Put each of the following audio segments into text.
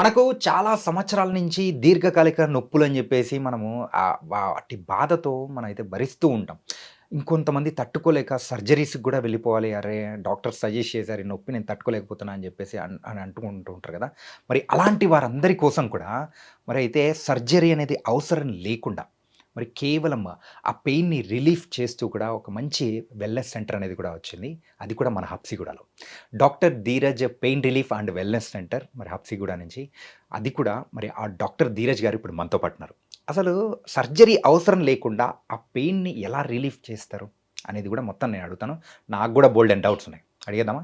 మనకు చాలా సంవత్సరాల నుంచి దీర్ఘకాలిక నొప్పులని జెప్పేసి మనము వాటి బాధతో మనమైతే భరిస్తూ ఉంటాం. ఇంకొంతమంది తట్టుకోలేక సర్జరీస్‌కి గూడా వెళ్ళిపోవాలి. అరే! డాక్టర్ సజెస్ట్ చేశారు. ఈ నొప్పి నేను తట్టుకోలేకపోతున్నా అని జెప్పేసి అని అంటూ ఉంటారు గదా! మరి అలాంటి వారందరి కోసం కూడా మరైతే సర్జరీ అనేది అవసరం లేకుండా మరి కేవలం ఆ పెయిన్‌ని రిలీఫ్ చేస్తూ కూడా ఒక మంచి వెల్‌నెస్ సెంటర్ అనేది కూడా వచ్చింది. అది కూడా మన హబ్సిగూడలో. Doctor Dheeraj pain relief and wellness centre మరి హబ్సిగూడ నుంచి. అది కూడా మరి ఆ డాక్టర్ ధీరజ్ గారు ఇప్పుడు మనతో పాటు ఉన్నారు. అసలు సర్జరీ అవసరం లేకుండా ఆ పెయిన్‌ని ఎలా రిలీఫ్ చేస్తారు? అనేది కూడా మొత్తం నేను అడుగుతాను. నాకు కూడా బోలెడన్ని డౌట్స్ ఉన్నాయి. అడిగేద్దామా?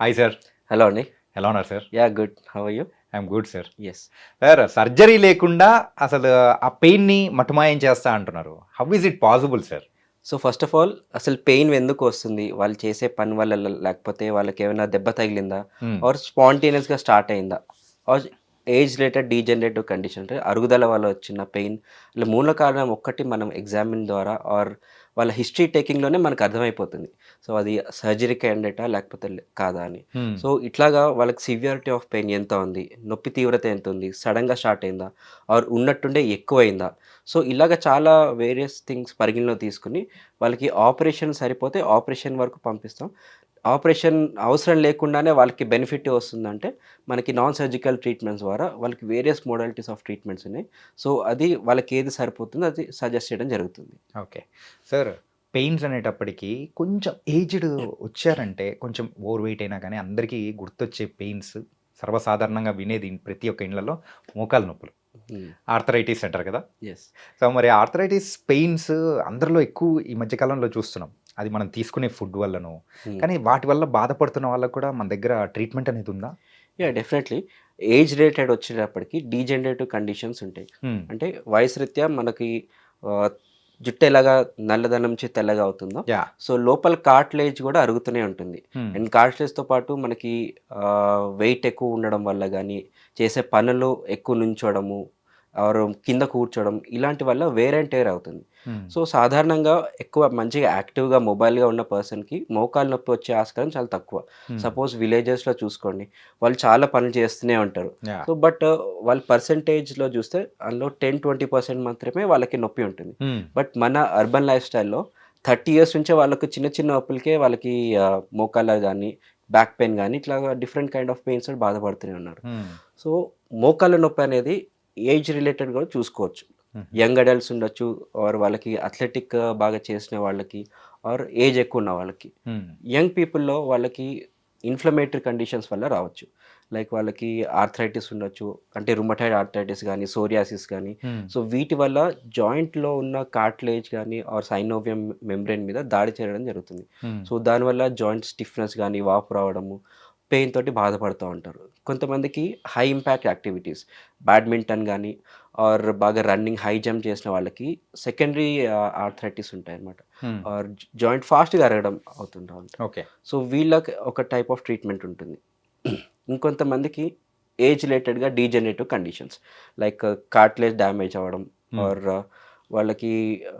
Hi sir. హలో అండి. ఎలా ఉన్నారు sir? Yeah! Good. How are you? I'm good sir. Yes. Sir surgery లేకుండా అసలు ఆ పెయిన్‌ని మటుమాయం చేస్తా అంటున్నారు. How is it possible sir? So, first of all అసలు పెయిన్ ఎందుకొస్తుంది? వాళ్ళు చేసే పని వల్ల లేకపోతే వాళ్ళకేమైనా దెబ్బ తగిలిందా? హ్మ్. ఆర్ స్పాంటేనియస్‌గా స్టార్ట్ అయిందా? Or age related degenerative condition అంటే అరుగుదల వల్ల వచ్చిన పెయిన్. ఇలా మూల కారణం ఒక్కటి మనం ఎగ్జామిన్ ద్వారా ఆర్ వాళ్ళ హిస్టరీ టేకింగ్‌లోనే మనకు అర్థమైపోతుంది. సో, అది సర్జరీ క్యాండిడేటా లేకపోతే కాదా అని. హ్మ్. సో, ఇట్లాగా వాళ్ళకి సివియారిటీ ఆఫ్ పెయిన్ ఎంత ఉంది? నొప్పి తీవ్రత ఎంత ఉంది? సడెన్‌గా స్టార్ట్ అయిందా? ఆర్ ఉన్నట్టుండే ఎక్కువయిందా? సో, ఇలాగ చాలా వేరియస్ థింగ్స్ పరిగణలో తీసుకొని వాళ్ళకి ఆపరేషన్ సరిపోతే ఆపరేషన్ వరకు పంపిస్తాం. ఆపరేషన్ అవసరం లేకుండానే వాళ్ళకి బెనిఫిట్ వస్తుందంటే, మనకి నాన్ సర్జికల్ ట్రీట్మెంట్స్ ద్వారా వాళ్ళకి వేరియస్ మోడాలిటీస్ ఆఫ్ ట్రీట్మెంట్స్ ఉన్నాయి. సో, అది వాళ్ళకి ఏది సరిపోతుందో అది సజెస్ట్ చేయడం జరుగుతుంది. ఓకే. సార్ పెయిన్స్ అనేటప్పటికి కొంచెం ఏజ్డ్ వచ్చారంటే కొంచెం ఓవర్ వెయిట్ అయినా గానీ అందరికీ గుర్తొచ్చే పెయిన్స్ సర్వసాధారణంగా వినేది ప్రతి ఒక్క ఇండ్లలో మోకాలు నొప్పులు. హ్మ్. ఆర్థరైటిస్ అంటారు కదా! యెస్. సో, మరి ఆర్థరైటిస్ పెయిన్స్ అందరిలో ఎక్కువ ఈ మధ్య కాలంలో చూస్తున్నాం. అది మనం తీసుకునే ఫుడ్ వల్లనో, హ్మ్. కానీ వాటి వల్ల బాధపడుతున్న వాళ్ళకి కూడా మన దగ్గర ట్రీట్మెంట్ అనేది ఉందా? యాహ్! డెఫినెట్‌లీ. ఏజ్ రిలేటెడ్ వచ్చేటప్పటికి డీజనరేటివ్ కండిషన్స్ ఉంటాయి. హ్మ్. అంటే వయసు రీత్యా మనకి ఆహ్, జుట్టు ఎలాగా నల్లదనం నుంచి తెల్లగా అవుతుందో, యాహ్! సో, లోపల కార్టిలేజ్ గూడా అరుగుతూనే ఉంటుంది. హ్మ్. అండ్ కార్టిలేజ్‌తో పాటు మనకి వెయిట్ ఎక్కువ ఉండడం వల్ల గానీ, చేసే పనులు ఎక్కువ నుంచోవడము, ఆర్ కింద కూర్చోవడం ఇలాంటి వల్ల వేర్ అండ్ టేర్ అవుతుంది. హ్మ్. సో, సాధారణంగా ఎక్కువ మంచిగా యాక్టివ్‌గా మొబైల్‌గా ఉన్న పర్సన్‌కి మోకాలు నొప్పి వచ్చే ఆస్కారం చాలా తక్కువ. హ్మ్. సపోజ్ విలేజెస్‌లో చూసుకోండి. వాళ్ళు చాలా పనులు చేస్తూనే ఉంటారు. యాహ్! సో, బట్ వాళ్ళ పర్సెంటేజ్‌లో చూస్తే అందులో 10-20% మాత్రమే వాళ్ళకి నొప్పి ఉంటుంది. హ్మ్. బట్ మన అర్బన్ లైఫ్ స్టైల్‌లో 30 ఇయర్స్ నుంచే వాళ్ళకి చిన్న చిన్న నొప్పులకే వాళ్ళకి మోకాళ్ళ గాని, బ్యాక్ పెయిన్ గాని ఇట్లాగా డిఫరెంట్ కైండ్ ఆఫ్ పెయిన్స్ తోటి బాధపడుతూనే ఉన్నారు. హ్మ్. సో, మోకాళ్ళ నొప్పి అనేది ఏజ్ రిలేటెడ్ కూడా చూసుకోవచ్చు. హుహు. యంగ్ అడల్ట్స్ ఉండొచ్చు. ఆర్ వాళ్ళకి అథ్లెటిక్ బాగా చేసిన వాళ్ళకి, ఆర్ ఏజ్ ఎక్కువ ఉన్న వాళ్ళకి. హ్మ్. యంగ్ పీపుల్‌లో వాళ్ళకి ఇన్‌ఫ్లమేటరీ కండిషన్స్ వల్ల రావచ్చు. లైక్ వాళ్ళకి ఆర్థరైటిస్ ఉండొచ్చు. అంటే రుమటాయిడ్ ఆర్థరైటిస్ గానీ, సోరియాసిస్ గానీ. హ్మ్. సో, వీటి వల్ల జాయింట్‌లో ఉన్న కార్టిలేజ్ గానీ, ఆర్ సైనోవియం మెంబ్రేన్ మీద దాడి చేయడం జరుగుతుంది. హ్మ్. సో, దానివల్ల జాయింట్ స్టిఫ్‌నెస్ గానీ, వాపు రావడము, పెయిన్ తోటి బాధపడుతూ ఉంటారు. కొంతమందికి హై ఇంపాక్ట్ యాక్టివిటీస్ బ్యాడ్మింటన్ గానీ, ఆర్ బాగా రన్నింగ్, హై జంప్ చేసిన వాళ్ళకి సెకండరీ ఆర్థరైటిస్ ఉంటాయన్నమాట. హ్మ్. ఆర్ జాయింట్ ఫాస్ట్‌గా అరగడం అవుతుంటా ఉంటాయి. ఓకే. సో, వీళ్ళకి ఒక టైప్ ఆఫ్ ట్రీట్మెంట్ ఉంటుంది. ఇంకొంతమందికి ఏజ్ రిలేటెడ్‌గా degenerative conditions like cartilage damage అవ్వడం, హ్మ్. ఆర్ వాళ్ళకి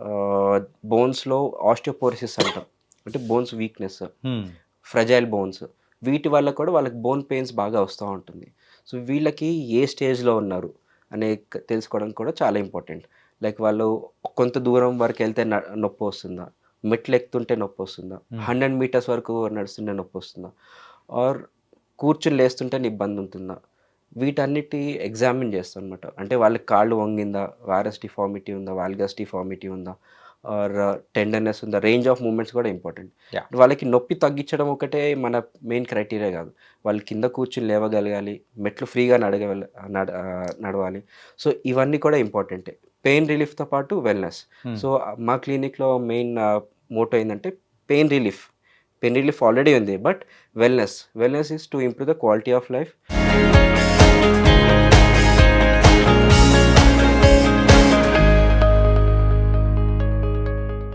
ఆహ్, బోన్స్‌లో ఆస్టియోపోరోసిస్ అంటాం. అంటే బోన్స్ వీక్‌నెస్, హ్మ్. Fragile bones. వీటి వల్ల కూడా వాళ్ళకి బోన్ పెయిన్స్ బాగా వస్తా ఉంటుంది. సో, వీళ్ళకి ఏ స్టేజ్‌లో ఉన్నారు అనే తెలుసుకోవడం కూడా చాలా ఇంపార్టెంట్. లైక్ వాళ్ళు కొంత దూరం వరకెళ్తే నొప్పొస్తుందా? మెట్లెక్కుతుంటే నొప్పొస్తుందా? హ్మ్. 100 మీటర్స్ వరకు నడుస్తుంటే నొప్పొస్తుందా? ఆర్ కూర్చొని లేస్తుంటేనే ఇబ్బందుంటుందా? వీటన్నిటి ఎగ్జామిన్ చేస్తామనమాట. అంటే వాళ్ళకి కాళ్ళు వంగిందా? వారస్ డిఫార్మిటీ ఉందా? వాల్గస్ డిఫార్మిటీ ఉందా? ఆర్ టెండర్‌నెస్ ఉందా? రేంజ్ ఆఫ్ మూవ్‌మెంట్స్ కూడా ఇంపార్టెంట్. యాహ్! వాళ్ళకి నొప్పి తగ్గించడం ఒకటే మన మెయిన్ క్రైటీరియా గాదు. వాళ్ళు కింద కూర్చొని లేవగలగాలి. మెట్లు ఫ్రీగా నడవాలి. సో, ఇవన్నీ కూడా ఇంపార్టెంటే. పెయిన్ రిలీఫ్‌తో పాటు వెల్‌నెస్. హ్మ్. సో, మా క్లినిక్‌లో మెయిన్ మోటో ఏందంటే pain relief. Pain relief already ఉంది. But wellness is to improve the quality of life.